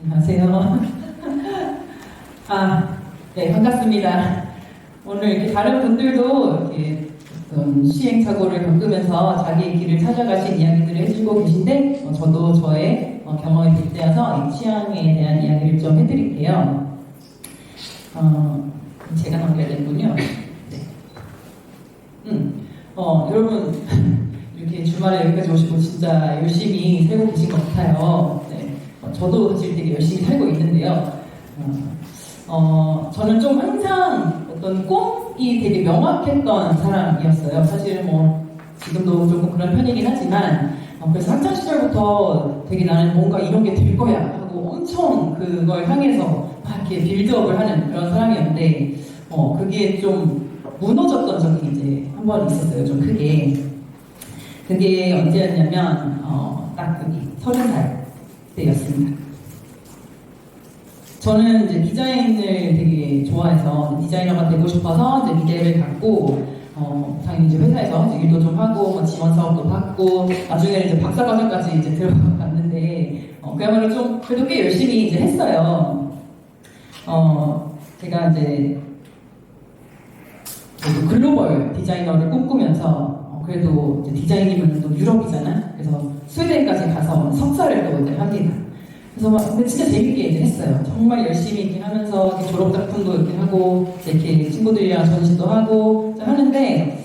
안녕하세요. 네, 반갑습니다. 오늘 이렇게 다른 분들도 이렇게 어떤 시행착오를 겪으면서 자기의 길을 찾아가신 이야기들을 해주고 계신데, 저도 저의 경험에 빗대어서 이 취향에 대한 이야기를 좀 해드릴게요. 제가 넘겨야 되는군요. 네. 여러분, 이렇게 주말에 여기까지 오시고 진짜 열심히 살고 계신 것 같아요. 네. 저도 사실 되게 열심히 살고 있는데요. 저는 좀 항상 어떤 꿈이 되게 명확했던 사람이었어요. 사실 뭐 지금도 조금 그런 편이긴 하지만, 그래서 학창 시절부터 되게 나는 뭔가 이런 게 될 거야 하고 엄청 그걸 향해서 막 이렇게 빌드업을 하는 그런 사람이었는데, 그게 좀 무너졌던 적이 이제 한 번 있었어요. 좀 크게. 그게 언제였냐면 딱 여기 30살 때였습니다. 저는 이제 디자인을 되게 좋아해서 디자이너가 되고 싶어서 이제 미래를 갖고 당연히 이제 회사에서 이제 일도 좀 하고 뭐 지원 사업도 받고 나중에는 이제 박사과정까지 이제 들어갔는데 그야말로 좀 그래도 꽤 열심히 이제 했어요. 제가 이제 글로벌 디자이너를 꿈꾸면서 그래도 이제 디자인이면 또 유럽이잖아. 그래서 스웨덴까지 가서 석사를 또 이제 합니다. 그래서 막 근데 진짜 재밌게 이제 했어요. 정말 열심히 이렇게 하면서 이렇게 졸업 작품도 이렇게 하고 이렇게 친구들이랑 전시도 하고 하는데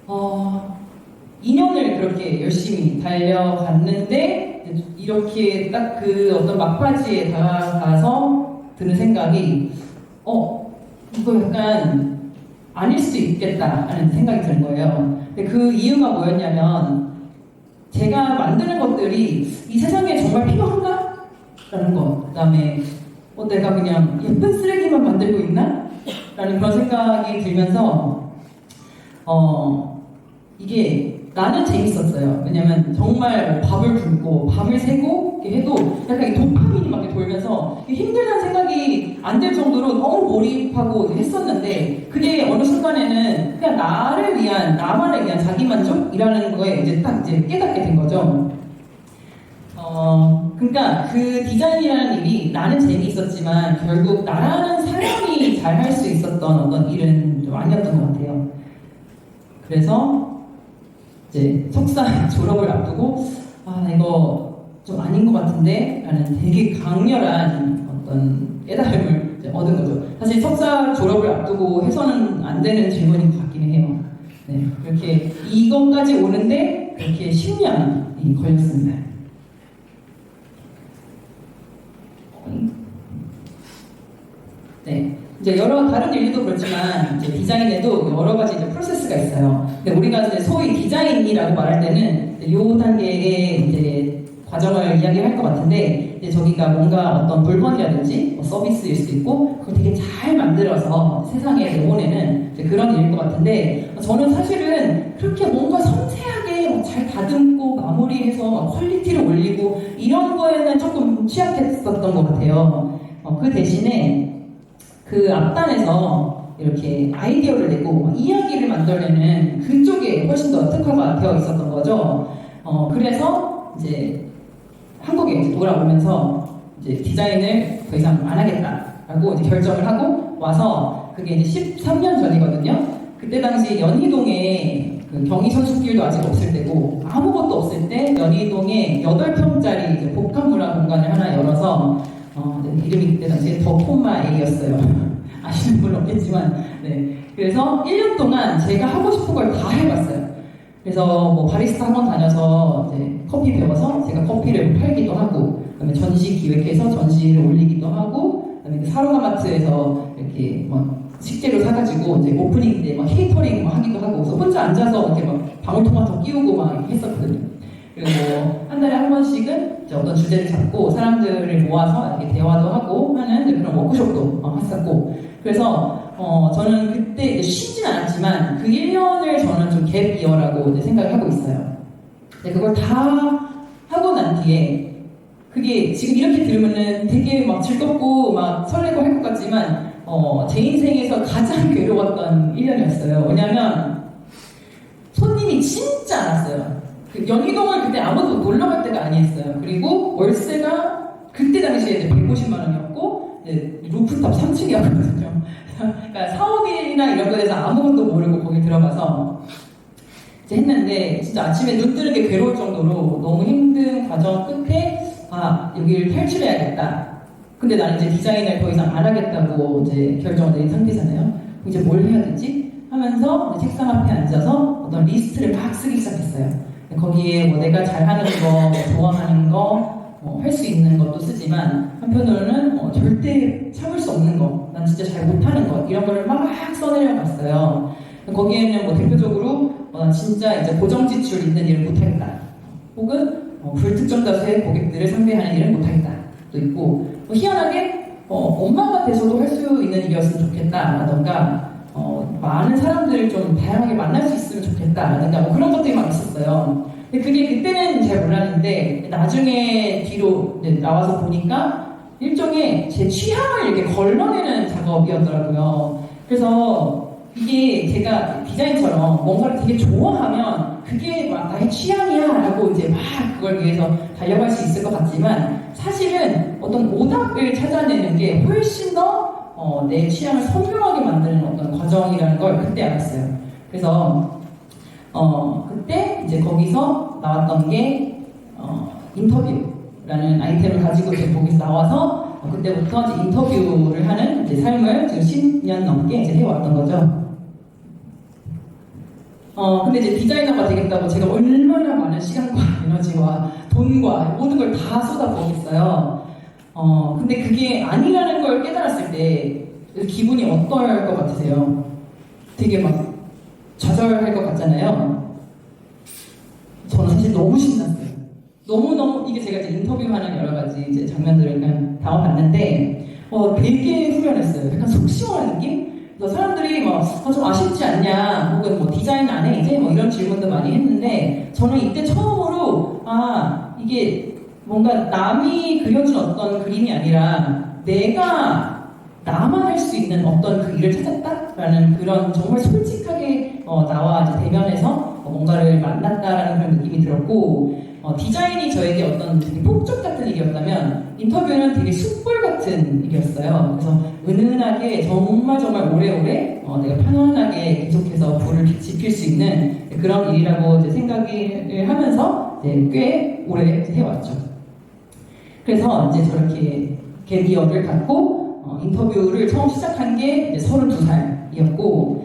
2년을 그렇게 열심히 달려갔는데 이렇게 딱 그 어떤 막바지에 다가가서 드는 생각이 이거 약간 아닐 수도 있겠다라는 생각이 드는 거예요. 근데 그 이유가 뭐였냐면 제가 만드는 것들이 이 세상에 정말 필요한가? 라는 거. 그 다음에 내가 그냥 예쁜 쓰레기만 만들고 있나? 라는 그런 생각이 들면서 이게 나는 재밌었어요. 왜냐면 정말 밥을 굶고 밤을 새고 이렇게 해도 약간 이 도파민이 막 이렇게 돌면서 힘들다는 생각이 안 들 정도로 너무 몰입하고 했었는데 그게 어느 순간에는 그냥 나를 위한 나만을 위한 자기만족이라는 거에 이제 딱 이제 깨닫게 된 거죠. 그러니까 그 디자인이라는 일이 나는 재미있었지만 결국 나라는 사람이 잘 할 수 있었던 어떤 일은 좀 아니었던 것 같아요. 그래서 이제 석사 졸업을 앞두고 이거 좀 아닌 것 같은데 라는 되게 강렬한 어떤 깨달음을 이제 얻은 거죠. 사실 석사 졸업을 앞두고 해서는 안 되는 질문인 것 같기는 해요. 네, 그렇게 이것까지 오는데 그렇게 10년이 걸렸습니다. 네, 이제 여러 다른 일도 그렇지만 이제 디자인에도 여러 가지 이제 프로세스가 있어요. 근데 우리가 이제 소위 디자인이라고 말할 때는 이 단계의 이제 과정을 이야기할 것 같은데 이제 저기가 뭔가 어떤 물건이라든지 서비스일 수도 있고 그걸 되게 잘 만들어서 세상에 내보내는 이제 그런 일일 것 같은데 저는 사실은 그렇게 뭔가 섬세하게 잘 다듬고 마무리해서 퀄리티를 올리고 이런 거에는 조금 취약했었던 것 같아요. 그 대신에 그 앞단에서 이렇게 아이디어를 내고 이야기를 만들어내는 그쪽에 훨씬 더 특화가 되어 있었던 거죠. 그래서 이제 한국에 이제 돌아오면서 이제 디자인을 더 이상 안 하겠다라고 이제 결정을 하고 와서 그게 이제 13년 전이거든요. 그때 당시 연희동에 그 경의선수길도 아직 없을 때고 아무것도 없을 때 연희동에 8평짜리 이제 복합문화 공간을 하나 열어서 이름이 그때 당시에 더 폼마 A였어요. 아시는 분 없겠지만, 네. 그래서 1년 동안 제가 하고 싶은 걸 다 해봤어요. 그래서 뭐 바리스타 학원 다녀서 이제 커피 배워서 제가 커피를 팔기도 하고, 그다음에 전시 기획해서 전시를 올리기도 하고, 그다음에 사로가마트에서 이렇게 뭐 식재료 사가지고 이제 오프닝 때 막 케이터링 막 하기도 하고, 그래서 혼자 앉아서 이렇게 막 방울토마토 끼우고 막 했었거든요. 그리고 한 달에 한 번씩은 이제 어떤 주제를 잡고 사람들을 모아서 이렇게 대화도 하고 하는 그런 워크숍도 했었고 그래서 저는 그때 이제 쉬진 않았지만 그 1년을 저는 좀 갭 이어라고 이제 생각을 하고 있어요. 근데 그걸 다 하고 난 뒤에 그게 지금 이렇게 들으면은 되게 막 즐겁고 막 설레고 할 것 같지만 제 인생에서 가장 괴로웠던 1년이었어요. 왜냐면 손님이 진짜 안 왔어요. 그 연희동을 그때 아무도 놀러 갈 때가 아니었어요. 그리고 월세가 그때 당시에 이제 150만 원이었고 루프탑 3층이었거든요. 그러니까 사업이나 이런 거에 대해서 아무것도 모르고 거기 들어가서 이제 했는데 진짜 아침에 눈 뜨는 게 괴로울 정도로 너무 힘든 과정 끝에 여기를 탈출해야겠다. 근데 나는 이제 디자인을 더 이상 안 하겠다고 이제 결정을 내린 상태잖아요. 이제 뭘 해야 되지? 하면서 책상 앞에 앉아서 어떤 리스트를 막 쓰기 시작했어요. 거기에 뭐 내가 잘하는 거, 뭐 좋아하는 거, 할 수 있는 것도 쓰지만 한편으로는 절대 참을 수 없는 거, 난 진짜 잘 못하는 거 이런 거를 막 써내려갔어요. 거기에는 뭐 대표적으로 진짜 이제 고정 지출 있는 일을 못하겠다. 혹은 불특정 다수의 고객들을 상대하는 일은 못하겠다. 또 있고 희한하게 엄마가 돼서도 할 수 있는 일이었으면 좋겠다라던가 많은 사람들을 좀 다양하게 만날 수 있으면 좋겠다라든가 뭐 그런 것들이 막 있었어요. 근데 그게 그때는 잘 몰랐는데 나중에 뒤로 나와서 보니까 일종의 제 취향을 이렇게 걸러내는 작업이었더라고요. 그래서 이게 제가 디자인처럼 뭔가를 되게 좋아하면 그게 막 나의 취향이야 라고 이제 막 그걸 위해서 달려갈 수 있을 것 같지만 사실은 어떤 오답을 찾아내는 게 훨씬 더 내 취향을 선명하게 만드는 어떤 과정이라는 걸 그때 알았어요. 그래서 그때 이제 거기서 나왔던 게 인터뷰라는 아이템을 가지고 이제 거기서 나와서 그때부터 이제 인터뷰를 하는 이제 삶을 지금 10년 넘게 이제 해왔던 거죠. 근데 이제 디자이너가 되겠다고 제가 얼마나 많은 시간과 에너지와 돈과 모든 걸 다 쏟아부었어요. 근데 그게 아니라는 걸 깨달았을 때 기분이 어떨 것 같으세요? 되게 막 좌절할 것 같잖아요. 저는 사실 너무 신났어요. 너무너무 이게 제가 이제 인터뷰하는 여러 가지 이제 장면들을 그냥 담아봤는데 되게 후련했어요. 약간 속 시원한 느낌? 그래서 사람들이 좀 아쉽지 않냐, 혹은 뭐 디자인 안 해 이제 뭐 이런 질문도 많이 했는데 저는 이때 처음으로 이게 뭔가 남이 그려준 어떤 그림이 아니라 내가 나만 할 수 있는 어떤 그 일을 찾았다라는 그런 정말 솔직하게 나와 이제 대면해서 뭔가를 만났다라는 그런 느낌이 들었고 디자인이 저에게 어떤 되게 폭죽 같은 일이었다면 인터뷰는 되게 숯불 같은 일이었어요. 그래서 은은하게 정말 오래오래 내가 편안하게 계속해서 불을 지필 수 있는 그런 일이라고 이제 생각을 하면서 이제 꽤 오래 해왔죠. 그래서 이제 저렇게 갭이어를 갖고 인터뷰를 처음 시작한 게 이제 32살이었고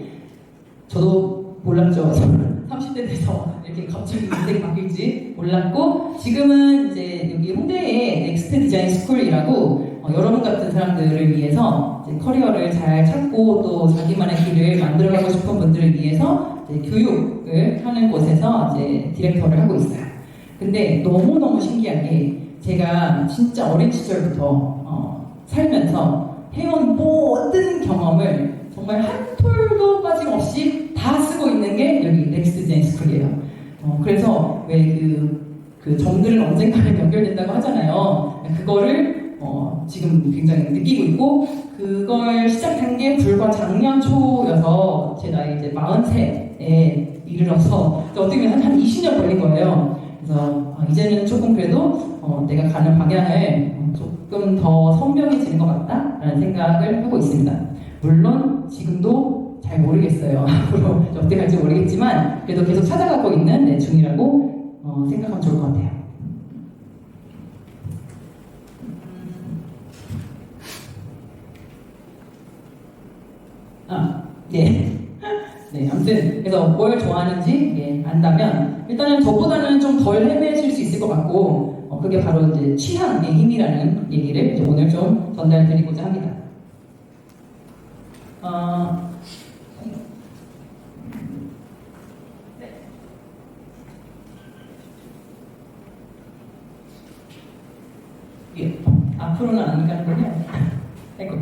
저도 몰랐죠. 30대 돼서 이렇게 갑자기 인생이 바뀔지 몰랐고 지금은 이제 여기 홍대에 넥스트 디자인 스쿨이라고 여러분 같은 사람들을 위해서 이제 커리어를 잘 찾고 또 자기만의 길을 만들어가고 싶은 분들을 위해서 이제 교육을 하는 곳에서 이제 디렉터를 하고 있어요. 근데 너무너무 신기한 게 제가 진짜 어린 시절부터 살면서 해온 모든 경험을 정말 한 톨도 빠짐없이 다 쓰고 있는 게 여기 넥스트 디자인 스쿨이에요. 그래서 왜 그 점들은 언젠가는 연결된다고 하잖아요. 그거를 지금 굉장히 느끼고 있고 그걸 시작한 게 불과 작년 초여서 제 나이 이제 43에 이르러서 어떻게 보면 한 20년 걸린 거예요. 그래서 이제는 조금 그래도 내가 가는 방향을 조금 더 선명해지는 것 같다라는 생각을 하고 있습니다. 물론 지금도 잘 모르겠어요. 앞으로 어떻게 갈지 모르겠지만 그래도 계속 찾아가고 있는 중이라고 생각하면 좋을 것 같아요. 네. 네, 아무튼 그래서 뭘 좋아하는지 안다면 일단은 저보다는 좀 덜 헤매실 수 있을 것 같고 그게 바로 이제 취향의 힘이라는 얘기를 이제 오늘 좀 전달드리고자 합니다. 앞으로는 안 가는군요. 아이고.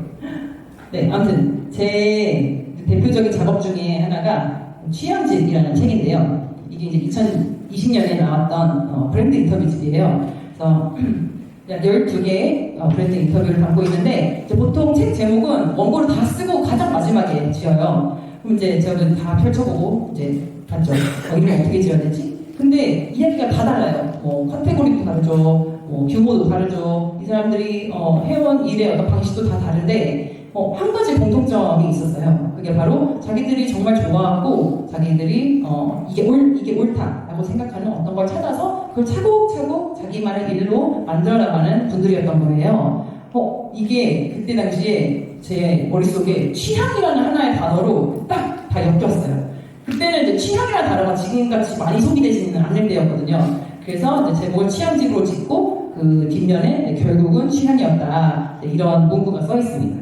네, 아무튼 제 대표적인 작업 중에 하나가 취향집이라는 책인데요. 이게 이제 2020년에 나왔던 브랜드 인터뷰집이에요. 그래서 12개의 브랜드 인터뷰를 담고 있는데 이제 보통 책 제목은 원고를 다 쓰고 가장 마지막에 지어요. 그럼 이제 저는 다 펼쳐보고 이제 봤죠. 이거 어떻게 지어야 되지? 근데 이야기가 다 달라요. 뭐 카테고리도 다르죠. 뭐 규모도 다르죠. 이 사람들이 해온 일의 어떤 방식도 다 다른데 한 가지 공통점이 있었어요. 그게 바로 자기들이 정말 좋아하고 자기들이 이게 옳다라고 생각하는 어떤 걸 찾아서 그걸 차곡차곡 자기만의 일로 만들어 나가는 분들이었던 거예요. 이게 그때 당시에 제 머릿속에 취향이라는 하나의 단어로 딱 다 엮였어요. 그때는 이제 취향이라는 단어가 지금같이 많이 소비되지는 않을 때였거든요. 그래서 이제 제목을 취향집으로 짓고 그 뒷면에 결국은 취향이었다 이런 문구가 써 있습니다.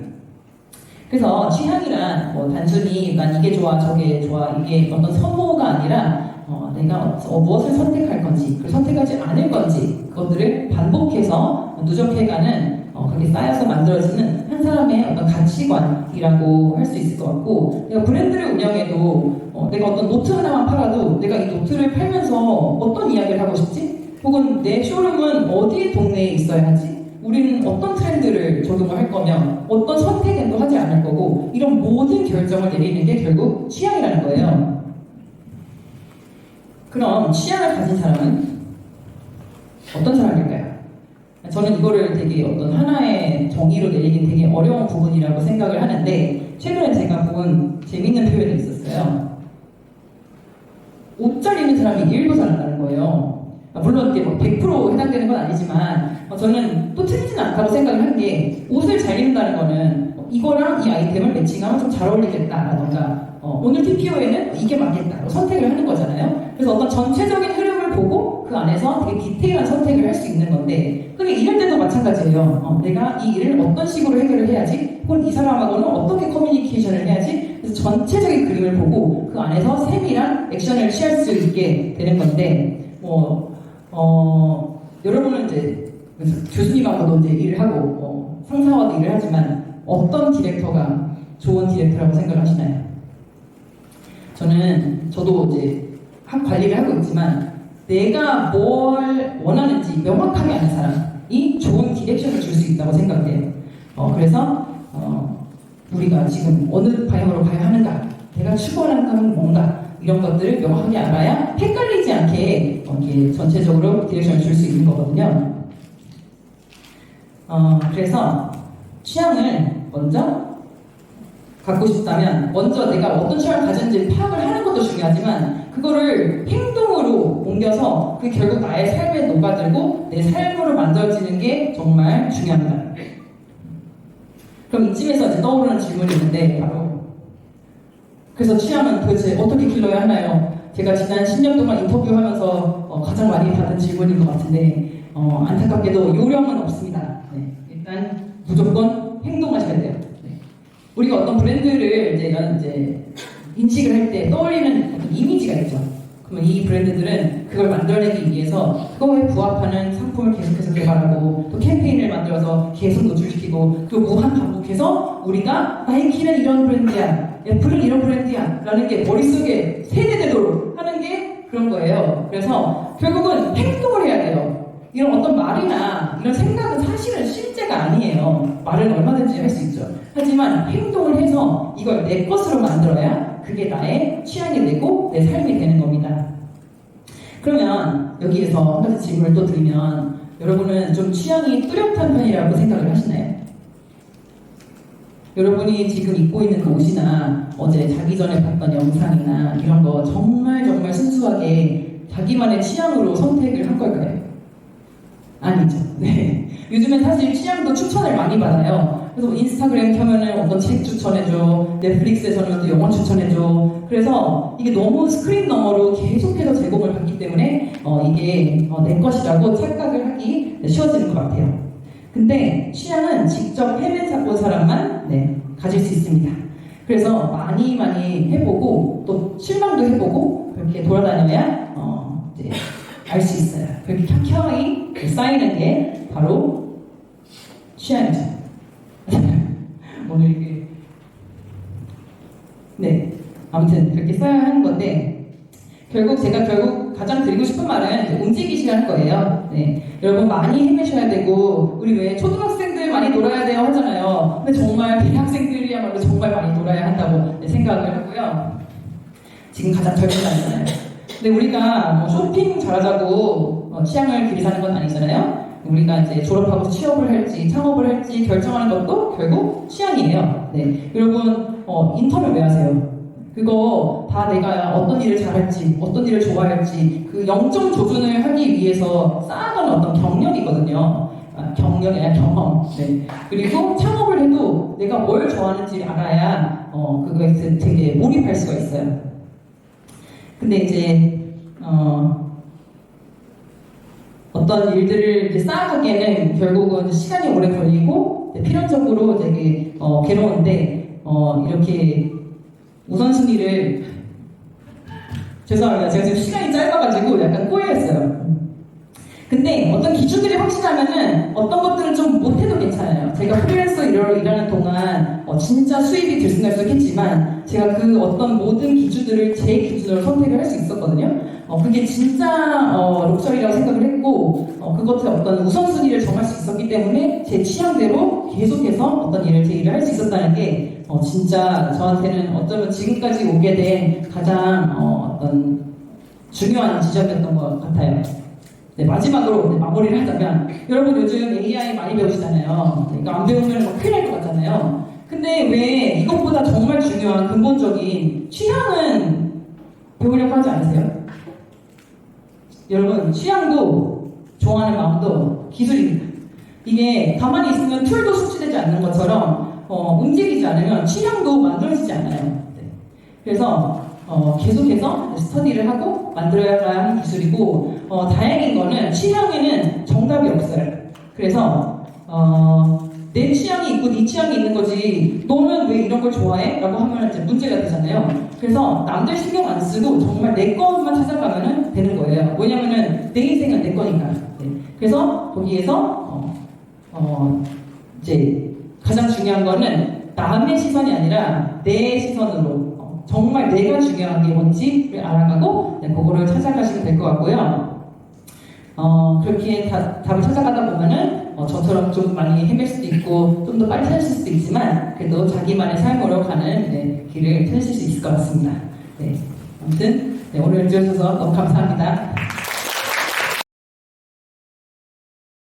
그래서 취향이란 단순히 난 이게 좋아 저게 좋아 이게 어떤 선호가 아니라 내가 무엇을 선택할 건지 그걸 선택하지 않을 건지 그것들을 반복해서 누적해가는 그렇게 쌓여서 만들어지는 한 사람의 어떤 가치관이라고 할 수 있을 것 같고 내가 브랜드를 운영해도 내가 어떤 노트 하나만 팔아도 내가 이 노트를 팔면서 어떤 이야기를 하고 싶지? 혹은 내 쇼룸은 어디 동네에 있어야 하지? 우리는 어떤 트렌드를 적용을 할 거며 어떤 선택도 하지 않을 거고 이런 모든 결정을 내리는 게 결국 취향이라는 거예요. 그럼 취향을 가진 사람은 어떤 사람일까요? 저는 이거를 되게 어떤 하나의 정의로 내리긴 되게 어려운 부분이라고 생각을 하는데 최근에 제가 본 재밌는 표현이 있었어요. 옷 잘 입는 사람이 일도 잘한다는 거예요. 물론 이게 100% 해당되는 건 아니지만 저는 또 틀리진 않다고 생각을 한 게 옷을 잘 입는다는 거는 이거랑 이 아이템을 매칭하면 좀 잘 어울리겠다라던가 오늘 TPO에는 이게 맞겠다 선택을 하는 거잖아요. 그래서 어떤 전체적인 흐름을 보고 그 안에서 되게 디테일한 선택을 할 수 있는 건데 그게 일할 때도 마찬가지예요. 내가 이 일을 어떤 식으로 해결을 해야지 혹은 이 사람하고는 어떻게 커뮤니케이션을 해야지 그래서 전체적인 그림을 보고 그 안에서 세밀한 액션을 취할 수 있게 되는 건데 여러분은 이제 교수님하고도 이제 일을 하고 상사와도 일을 하지만 어떤 디렉터가 좋은 디렉터라고 생각을 하시나요? 저도 이제 관리를 하고 있지만 내가 뭘 원하는지 명확하게 아는 사람이 좋은 디렉션을 줄 수 있다고 생각해요. 그래서 우리가 지금 어느 방향으로 가야 하는가, 내가 추구하는 건 뭔가 이런 것들을 명확하게 알아야 헷갈리지 않게 이렇게 전체적으로 디렉션을 줄 수 있는 거거든요. 그래서 취향을 먼저 갖고 싶다면 먼저 내가 어떤 취향을 가졌는지 파악을 하는 것도 중요하지만 그거를 행동으로 옮겨서 그게 결국 나의 삶에 녹아들고 내 삶으로 만들어지는 게 정말 중요합니다. 그럼 이쯤에서 이제 떠오르는 질문이 있는데 바로 그래서 취향은 도대체 어떻게 길러야 하나요? 제가 지난 10년 동안 인터뷰하면서 가장 많이 받은 질문인 것 같은데 안타깝게도 요령은 없습니다. 네, 일단 무조건 행동하셔야 돼요. 네. 우리가 어떤 브랜드를 이제 인식을 할 때 떠올리는 어떤 이미지가 있죠. 그러면 이 브랜드들은 그걸 만들어내기 위해서 그거에 부합하는 상품을 계속해서 개발하고 또 캠페인을 만들어서 계속 노출시키고 또 무한 반복해서 우리가 나이키는 이런 브랜드야, 애플은 이런 브랜드야 라는 게 머릿속에 세뇌되도록 하는 게 그런 거예요. 그래서 결국은 행동을 해야 돼요. 이런 어떤 말이나 이런 생각은 사실은 실제가 아니에요. 말은 얼마든지 할 수 있죠. 하지만 행동을 해서 이걸 내 것으로 만들어야 그게 나의 취향이 되고 내 삶이 되는 겁니다. 그러면 여기에서 한 가지 질문을 또 드리면 여러분은 좀 취향이 뚜렷한 편이라고 생각을 하시나요? 여러분이 지금 입고 있는 그 옷이나 어제 자기 전에 봤던 영상이나 이런 거 정말 순수하게 자기만의 취향으로 선택을 한 걸까요? 아니죠. 네. 요즘엔 사실 취향도 추천을 많이 받아요. 그래서 인스타그램 켜면은 어떤 책 추천해줘, 넷플릭스에서는 또 영화 추천해줘. 그래서 이게 너무 스크린 너머로 계속해서 제공을 받기 때문에 이게 내 것이라고 착각을 하기 쉬워지는 것 같아요. 근데 취향은 직접 헤매본 사람만 가질 수 있습니다. 그래서 많이 해보고 또 실망도 해보고 그렇게 돌아다녀야 이제 알 수 있어요. 그렇게 켜켜이 쌓이는 게 바로 취향이죠. 오늘 이게 아무튼 그렇게 써야 하는 건데 제가 가장 드리고 싶은 말은 움직이시라는 거예요. 여러분 많이 헤매셔야 되고 우리 왜 초등학생들 많이 놀아야 돼요 하잖아요. 근데 정말 대학생들이야말로 정말 많이 놀아야 한다고 생각을 하고요. 지금 가장 젊은 나이잖아요. 근데 우리가 쇼핑 잘하자고 취향을 들이사는 건 아니잖아요. 우리가 이제 졸업하고 취업을 할지 창업을 할지 결정하는 것도 결국 취향이에요. 네, 여러분 인터뷰 왜 하세요? 그거 다 내가 어떤 일을 잘할지, 어떤 일을 좋아할지 그 영점 조준을 하기 위해서 쌓아가는 어떤 경력이거든요. 경력이 아니라 경험. 네. 그리고 창업을 해도 내가 뭘 좋아하는지 알아야 그거에 되게 몰입할 수가 있어요. 근데 이제 어떤 일들을 이제 쌓아가기에는 결국은 시간이 오래 걸리고 필연적으로 되게 괴로운데 이렇게 우선순위를 죄송합니다. 제가 지금 시간이 짧아가지고 약간 꼬여있어요. 근데 어떤 기준들이 확실하면은 어떤 것들은 좀 못해도 괜찮아요. 제가 프리랜서 일하는 동안 진짜 수입이 들쑥날쑥했지만 제가 그 어떤 모든 기준들을 제 기준으로 선택을 할 수 있었거든요. 그게 진짜 럭셔리라고 생각을 했고 그것의 어떤 우선순위를 정할 수 있었기 때문에 제 취향대로 계속해서 어떤 제 일을 할 수 있었다는 게 진짜 저한테는 어쩌면 지금까지 오게 된 가장 어떤 중요한 지점이었던 것 같아요. 네, 마지막으로 마무리를 하자면 여러분 요즘 AI 많이 배우시잖아요. 이거 안 배우면 큰일 날 것 같잖아요. 근데 왜 이것보다 정말 중요한 근본적인 취향은 배우려고 하지 않으세요? 여러분 취향도 좋아하는 마음도 기술입니다. 이게 가만히 있으면 툴도 숙지되지 않는 것처럼 움직이지 않으면 취향도 만들어지지 않아요. 네. 그래서 계속해서 스터디를 하고 만들어야 하는 기술이고 다행인 거는 취향에는 정답이 없어요. 그래서 내 취향이 있고 네 취향이 있는 거지 너는 왜 이런 걸 좋아해? 라고 하면 이제 문제가 되잖아요. 그래서 남들 신경 안 쓰고 정말 내 것만 찾아가면 되는 거예요. 왜냐면은 내 인생은 내 거니까. 네. 그래서 거기에서 이제 가장 중요한 거는 남의 시선이 아니라 내 시선으로 정말 내가 중요한 게 뭔지를 알아가고 그거를 찾아가시면 될 것 같고요. 그렇게 답을 찾아가다 보면은 저처럼 좀 많이 헤맬 수도 있고 좀 더 빨리 찾으실 수도 있지만 그래도 자기만의 삶으로 가는 길을 찾으실 수 있을 것 같습니다. 네, 아무튼 오늘 들어주셔서 너무 감사합니다.